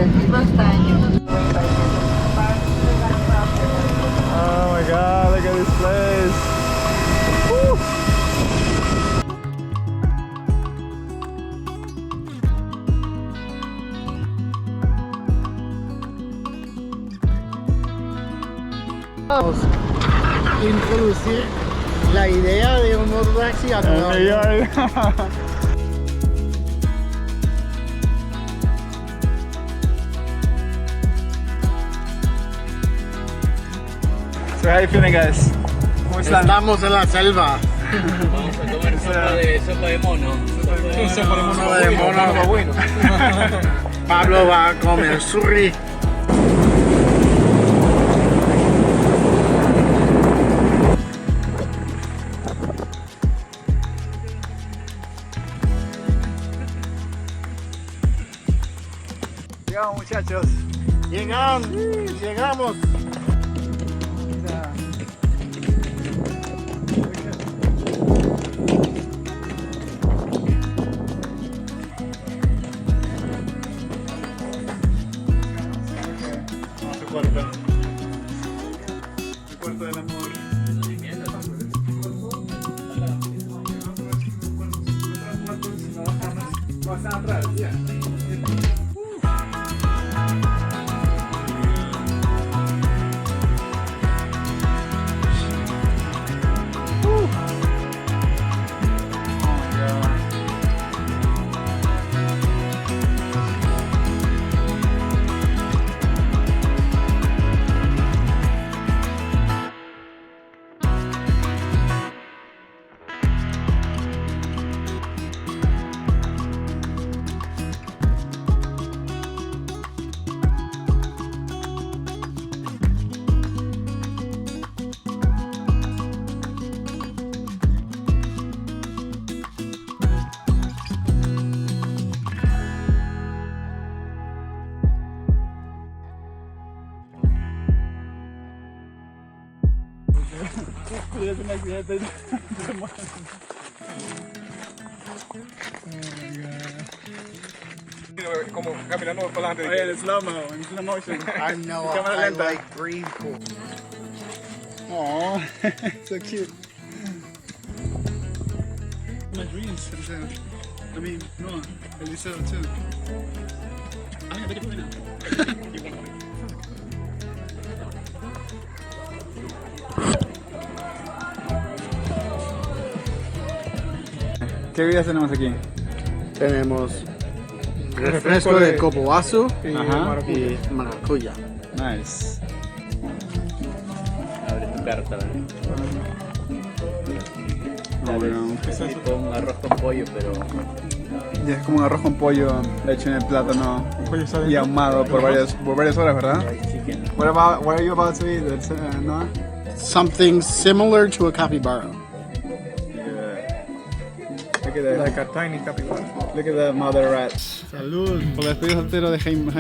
Oh my god, look at this place. Woo. Vamos a introducir la idea de un mototaxi a Nueva York. So how you feeling, guys? ¿Cómo están? Estamos en la selva. Vamos a comer sopa de mono. Sopa de mono. Bueno. Pablo va a comer surri. Llegamos, muchachos. Llegamos. El puerto del amor. Están atrás, ya. Es un accidente. Como caminando por delante. Oye, en slow-mo, en slow motion. I know, Cámara I lenta. like green cool. Aww, so cute. My dreams, I mean, no, Eliseo too. I'm gonna take it now. ¿Qué bebidas tenemos aquí? Tenemos refresco de copoazo Ajá. y maracuya. Nice. Abre tu carta, ¿vale? No, bueno, Es tipo un arroz con pollo, pero ya es como un arroz con pollo hecho en el plátano y ahumado por varias horas, ¿verdad? hay chicken. What are you about to eat? No? Something similar to a capybara. Look at that. Like a tiny capybara. Look at that mother rat. Salud. Por la despedida soltero de Jaime.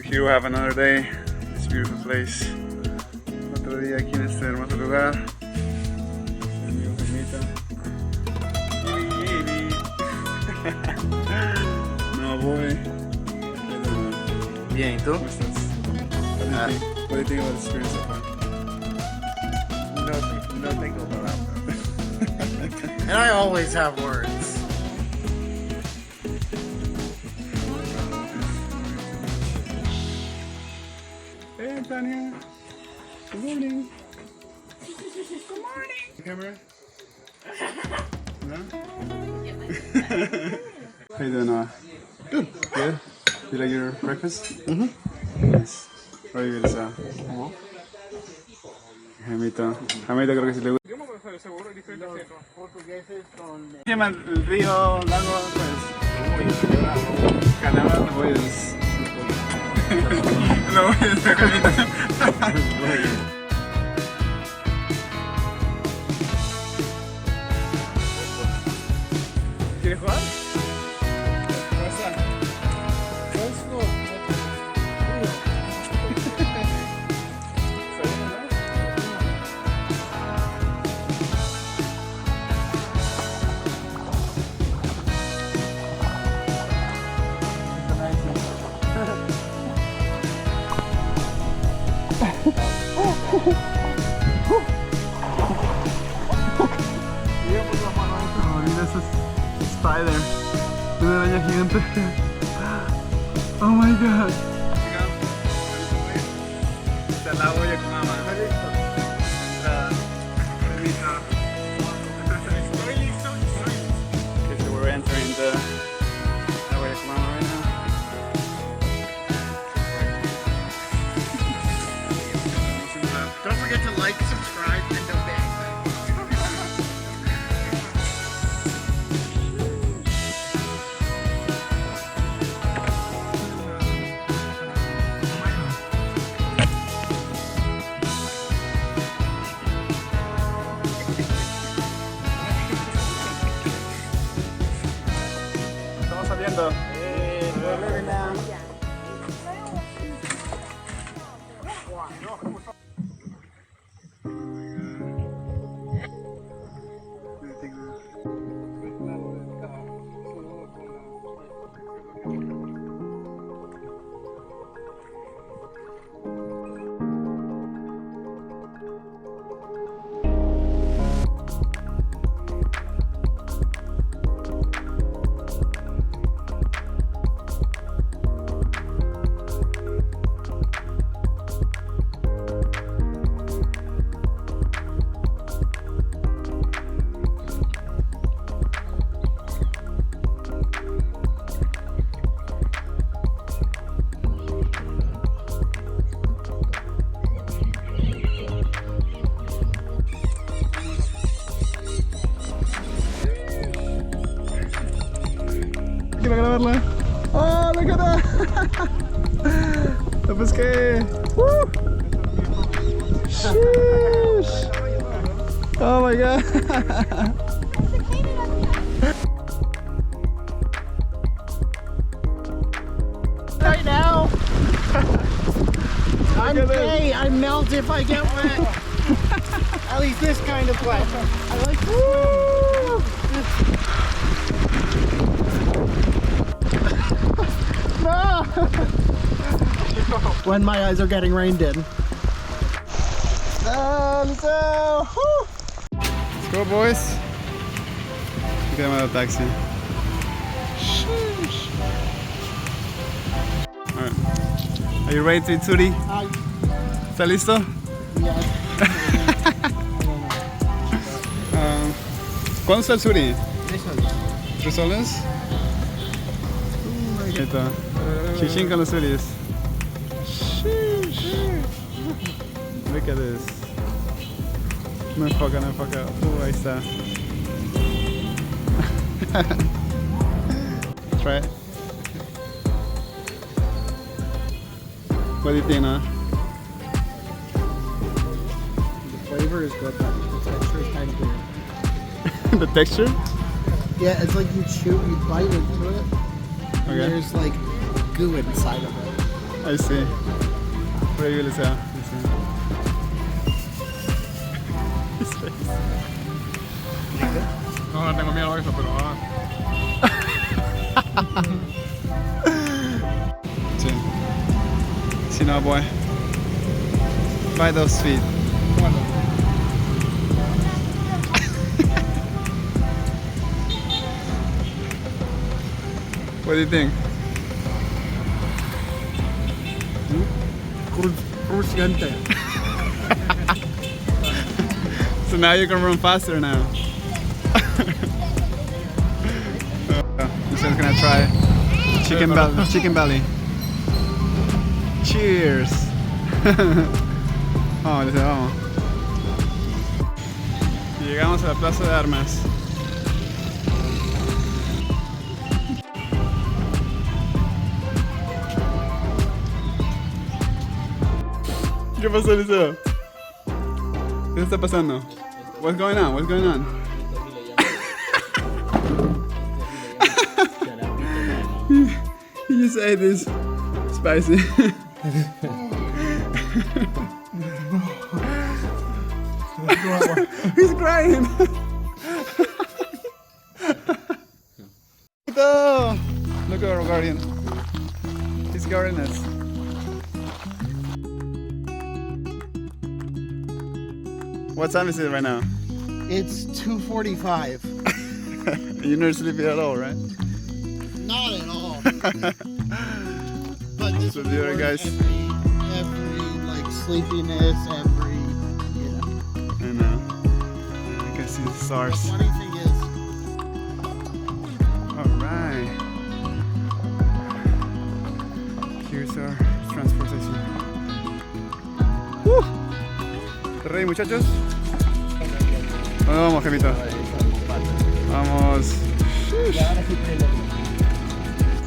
Here we have another day, this beautiful place. Otro día aquí en este hermoso lugar. Mi amigo Jaimita. No voy. Bien, ¿y tú? ¿Cómo estás? What do you think about the experience so far? No tengo palabras. And I always have words. Hey, Tanya. Good morning. Good morning. Camera. No? How you doing, Noah? Good. Good? You like your breakfast? Mm-hmm. Nice. What are you gonna say? Jaimito. Jaimito creo que sí le gusta. Los portugueses con... Se llama el río, lago, pues. Carnaval, no voy no voy ¿Quieres jugar? ¿Cómo está? Oh, mira ese spider. Una araña gigante. Oh my god. Está el lago Yacumama. Okay, so we're entering the lago Yacumama right now. Don't forget to like, subscribe, and obey. Estamos saliendo. Quiero grabarla. ¡Oh, look at that! ¡La pesqué! ¡Woo! Sheesh. Oh my god! Right now, I'm gay. I melt if I get wet. At least this kind of wet. I like No! when my eyes are getting rained in. Let's go! Woo! Let's go, boys. Get him out of the taxi. Sheesh. Alright. Are you ready to eat suri? ¿Está listo? ¿Cuánto está el suri? 3 soles. Ahí está. Chichín con los suris. Look at this. No enfoca, no enfoca. Ahí está. Try it. What do you think, huh? The flavor is good, but the texture is kind of weird. The texture? Yeah, it's like you you bite into it, and Okay. there's like goo inside of it. I see. What are you gonna say? His face. No, no tengo miedo a eso, pero See now, boy. Buy those feet. What do you think? Cruciante. So now you can run faster now. This one's gonna try chicken belly. Cheers. Oh, this is Llegamos a la plaza de armas. ¿Qué pasó, Liceo? ¿Qué está pasando? What's going on? What's going on? He just ate this spicy. He's crying. Look at our guardian. He's guarding us. What time is it right now? It's 2:45. You're not sleepy at all, right? Not at all. But this So will the other work guys- every like sleepiness, every you know. I know. I can see the The stars. funny thing is, Alright. Here's our transportation. ¡Uh! ¿Ready, muchachos? ¿Dónde vamos, Gemito? Vamos.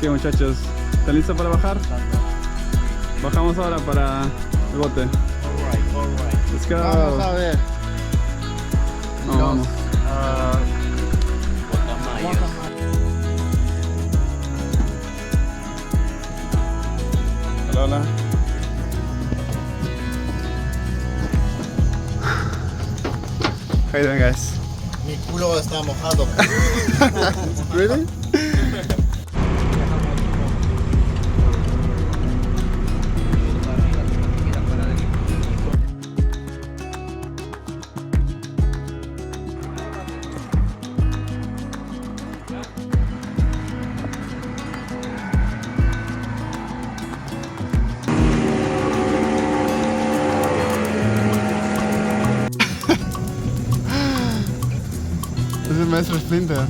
¿Qué, muchachos? ¿Están listos para bajar? Bajamos ahora para el bote. Alright. Let's go. vamos a ver. No, vamos. Hola, hola. How you doing, guys? Mi culo está mojado. Really? Es el maestro Splinter.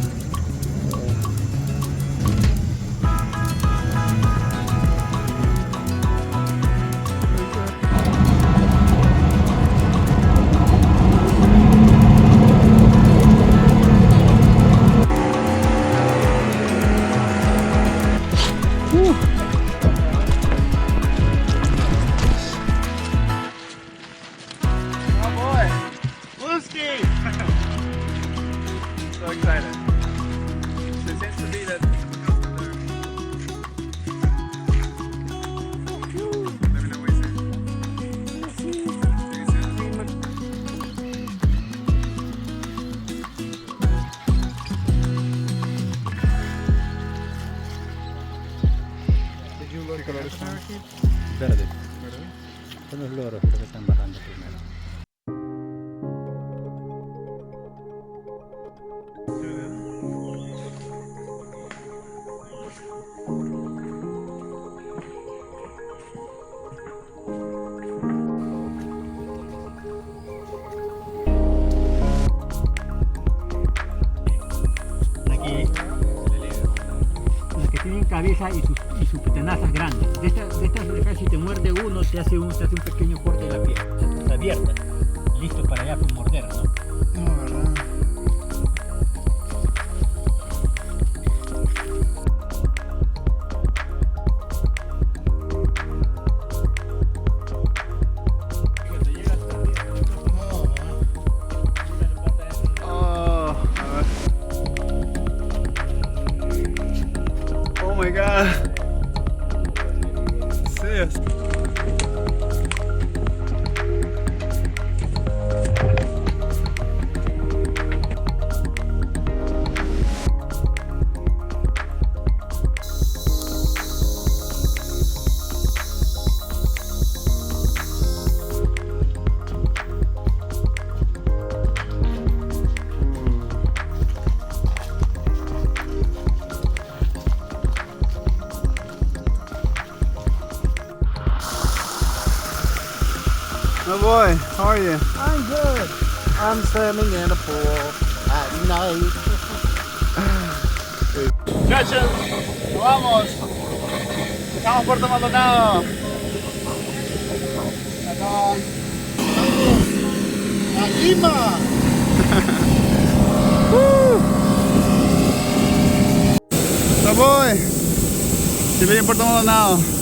So excited. So it seems to be that let me know what you say. See you soon. ¿Qué colores son? Verde. Son los loros los que están bajando primero. Las que tienen cabeza y sus tenazas grandes. De estas de acá, si te muerde uno, te hace un pequeño corte de la piel. O sea, está abierta, listo para ya pues, morder, ¿no? No, ¿verdad? Oh my god. Serious. Oh boy, how are you? I'm good. I'm swimming in a pool at night. Muchachos, vamos. Estamos Puerto Maldonado. Acá. ¡A Lima! Tapoy! Sila yung Puerto Maldonado.